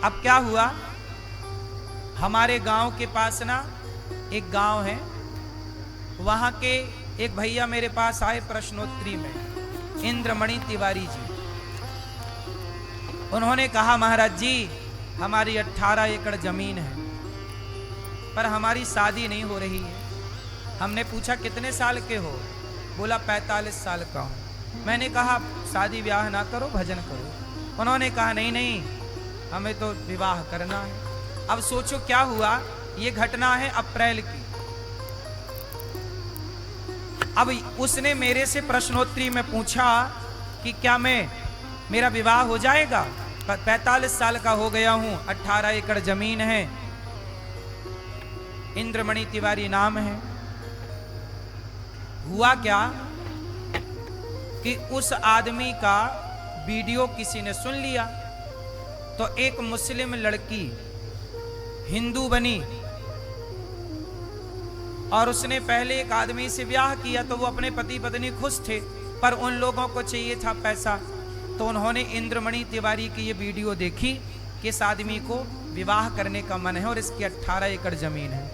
अब क्या हुआ, हमारे गांव के पास ना एक गांव है, वहां के एक भैया मेरे पास आए प्रश्नोत्तरी में, इंद्रमणि तिवारी जी। उन्होंने कहा महाराज जी हमारी 18 एकड़ जमीन है पर हमारी शादी नहीं हो रही है। हमने पूछा कितने साल के हो, बोला 45 साल का हूं। मैंने कहा शादी ब्याह ना करो, भजन करो। उन्होंने कहा नहीं नहीं हमें तो विवाह करना है। अब सोचो क्या हुआ, ये घटना है अप्रैल की। अब उसने मेरे से प्रश्नोत्तरी में पूछा कि क्या मेरा विवाह हो जाएगा, 45 साल का हो गया हूं, 18 एकड़ जमीन है, इंद्रमणि तिवारी नाम है। हुआ क्या कि उस आदमी का वीडियो किसी ने सुन लिया, तो एक मुस्लिम लड़की हिंदू बनी और उसने पहले एक आदमी से ब्याह किया, तो वो अपने पति पत्नी खुश थे, पर उन लोगों को चाहिए था पैसा। तो उन्होंने इंद्रमणि तिवारी की ये वीडियो देखी कि इस आदमी को विवाह करने का मन है और इसकी 18 एकड़ जमीन है।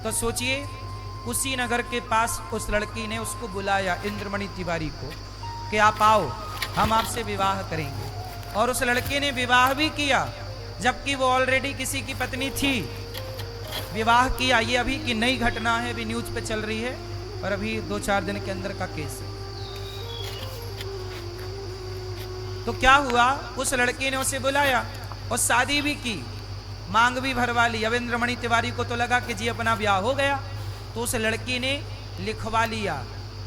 तो सोचिए कुशीनगर के पास उस लड़की ने उसको बुलाया इंद्रमणि तिवारी को कि आप आओ हम आपसे विवाह करेंगे। और उस लड़के ने विवाह भी किया, जबकि वो ऑलरेडी किसी की पत्नी थी। विवाह किया, ये अभी की नई घटना है, अभी न्यूज पे चल रही है और अभी 2-4 दिन के अंदर का केस है। तो क्या हुआ, उस लड़के ने उसे बुलाया और शादी भी की, मांग भी भरवा ली। अब इंद्रमणि तिवारी को तो लगा कि जी अपना ब्याह हो गया, तो उस लड़की ने लिखवा लिया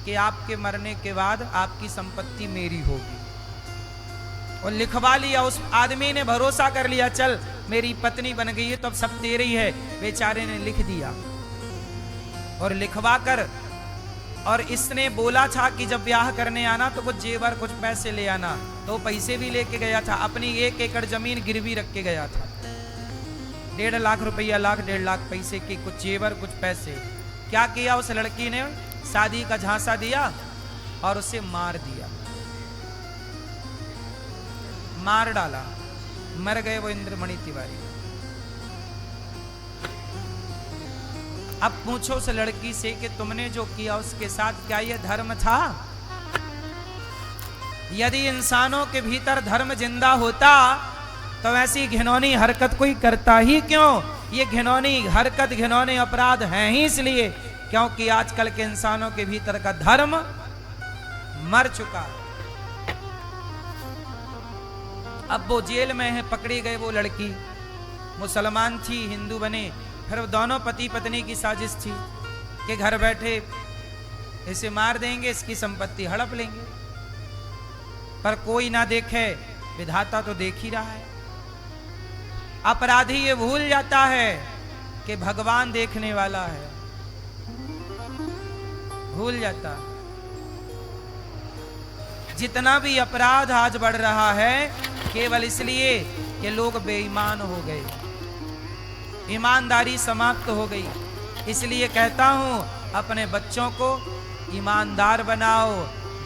कि आपके मरने के बाद आपकी संपत्ति मेरी होगी, और लिखवा लिया। उस आदमी ने भरोसा कर लिया, चल मेरी पत्नी बन गई है तो अब सब तेरे ही है। बेचारे ने लिख दिया और लिखवा कर, और इसने बोला था कि जब ब्याह करने आना तो कुछ जेवर कुछ पैसे ले आना, तो पैसे भी लेके गया था। अपनी 1 एकड़ जमीन गिरवी रख के गया था, 1.5 लाख रुपया, 1.5 लाख पैसे के, कुछ जेवर कुछ पैसे। क्या किया उस लड़की ने, शादी का झांसा दिया और उसे मार दिया, मार डाला, मर गए वो इंद्रमणि तिवारी। अब पूछो उस लड़की से कि तुमने जो किया उसके साथ क्या यह धर्म था? यदि इंसानों के भीतर धर्म जिंदा होता तो ऐसी घिनौनी हरकत कोई करता ही क्यों? ये घिनौनी हरकत, घिनौने अपराध हैं ही इसलिए क्योंकि आजकल के इंसानों के भीतर का धर्म मर चुका है। अब वो जेल में है, पकड़ी गए। वो लड़की मुसलमान थी, हिंदू बने। फिर दोनों पति पत्नी की साजिश थी कि घर बैठे इसे मार देंगे, इसकी संपत्ति हड़प लेंगे। पर कोई ना देखे, विधाता तो देख ही रहा है। अपराधी ये भूल जाता है कि भगवान देखने वाला है, भूल जाता है। जितना भी अपराध आज बढ़ रहा है केवल इसलिए कि लोग बेईमान हो गए, ईमानदारी समाप्त हो गई। इसलिए कहता हूं अपने बच्चों को ईमानदार बनाओ,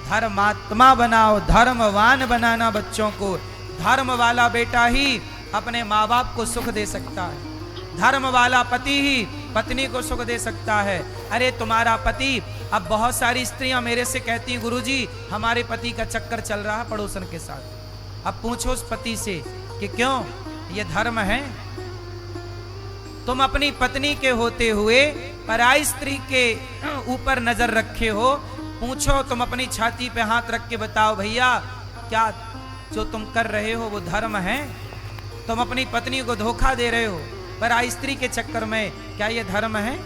धर्मात्मा बनाओ, धर्मवान बनाना बच्चों को। धर्म वाला बेटा ही अपने माँ बाप को सुख दे सकता है, धर्म वाला पति ही पत्नी को सुख दे सकता है। अरे तुम्हारा पति, अब बहुत सारी स्त्रियां मेरे से कहती गुरुजी हमारे पति का चक्कर चल रहा है पड़ोसन के साथ। अब पूछो उस पति से कि क्यों, ये धर्म है? तुम अपनी पत्नी के होते हुए पराई स्त्री के ऊपर नजर रखे हो। पूछो, तुम अपनी छाती पे हाथ रख के बताओ भैया, क्या जो तुम कर रहे हो वो धर्म है? तुम अपनी पत्नी को धोखा दे रहे हो पराई स्त्री के चक्कर में, क्या ये धर्म है?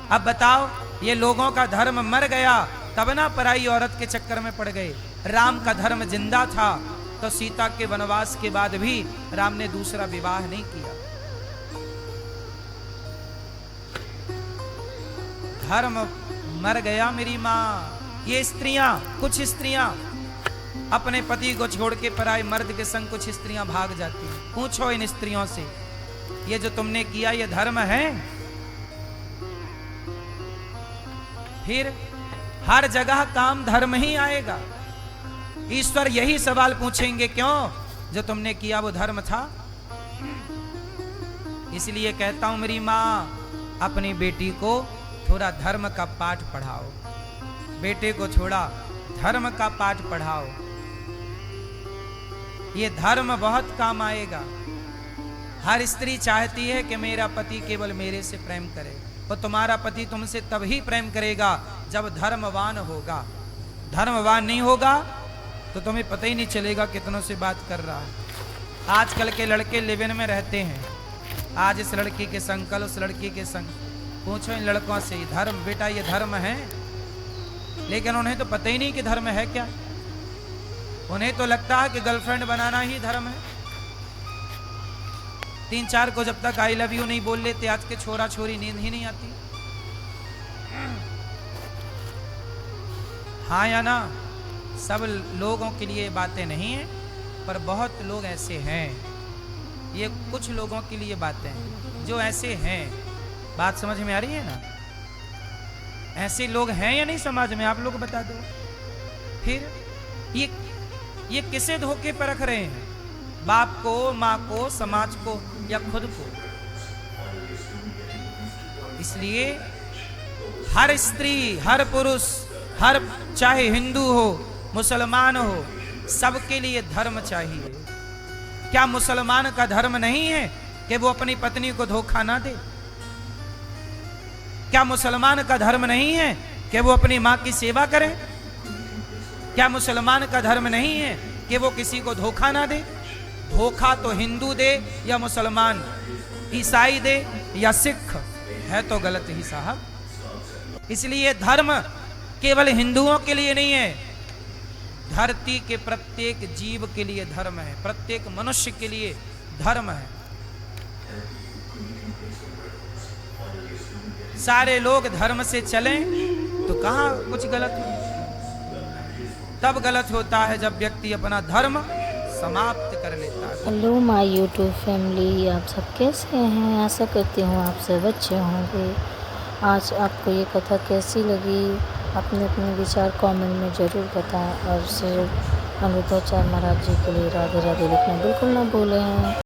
अब बताओ, ये लोगों का धर्म मर गया तब ना पराई औरत के चक्कर में पड़ गए। राम का धर्म जिंदा था तो सीता के वनवास के बाद भी राम ने दूसरा विवाह नहीं किया। धर्म मर गया मेरी माँ। ये स्त्रियां, कुछ स्त्रियां अपने पति को छोड़ के पराई मर्द के संग कुछ स्त्रियां भाग जाती हैं। पूछो इन स्त्रियों से, ये जो तुमने किया ये धर्म है? फिर हर जगह काम धर्म ही आएगा। ईश्वर यही सवाल पूछेंगे, क्यों जो तुमने किया वो धर्म था? इसलिए कहता हूं मेरी माँ, अपनी बेटी को थोड़ा धर्म का पाठ पढ़ाओ, बेटे को थोड़ा धर्म का पाठ पढ़ाओ। ये धर्म बहुत काम आएगा। हर स्त्री चाहती है कि मेरा पति केवल मेरे से प्रेम करे, और तुम्हारा पति तुमसे तभी प्रेम करेगा जब धर्मवान होगा। धर्मवान नहीं होगा तो तुम्हें पता ही नहीं चलेगा कितनों से बात कर रहा है। आजकल के लड़के लिव इन में रहते हैं, आज इस लड़की के संग, कल उस लड़की के संग। पूछो इन लड़कों से, धर्म बेटा ये धर्म है? लेकिन उन्हें तो पता ही नहीं कि धर्म है क्या। उन्हें तो लगता है कि गर्लफ्रेंड बनाना ही धर्म है। 3-4 को जब तक आई लव यू नहीं बोल लेते आज के छोरा छोरी, नींद ही नहीं आती। हाँ या ना? सब लोगों के लिए बातें नहीं है, पर बहुत लोग ऐसे हैं। ये कुछ लोगों के लिए बातें हैं जो ऐसे हैं। बात समझ में आ रही है ना? ऐसे लोग हैं या नहीं समाज में, आप लोग बता दो। फिर ये किसे धोखे पर रख रहे हैं? बाप को, माँ को, समाज को, या खुद को? इसलिए हर स्त्री, हर पुरुष, हर चाहे हिंदू हो, मुसलमान हो, सबके लिए धर्म चाहिए। क्या मुसलमान का धर्म नहीं है कि वो अपनी पत्नी को धोखा ना दे? क्या मुसलमान का धर्म नहीं है कि वो अपनी माँ की सेवा करे? क्या मुसलमान का धर्म नहीं है कि वो किसी को धोखा ना दे? धोखा तो हिंदू दे या मुसलमान, ईसाई दे या सिख, है तो गलत ही साहब। इसलिए धर्म केवल हिंदुओं के लिए नहीं है, धरती के प्रत्येक जीव के लिए धर्म है, प्रत्येक मनुष्य के लिए धर्म है। सारे लोग धर्म से चलें तो कहाँ कुछ गलत हो? तब गलत होता है जब व्यक्ति अपना धर्म समाप्त कर लेता है। हेलो माय यूट्यूब फैमिली, आप सब कैसे हैं? आशा करती हूँ आप सब अच्छे होंगे। आज आपको ये कथा कैसी लगी, अपने अपने विचार कमेंट में ज़रूर बताएं, और सिर्फ अनुद्धाचार्य महाराज जी के लिए राधे राधे लिखना बिल्कुल ना भूलें।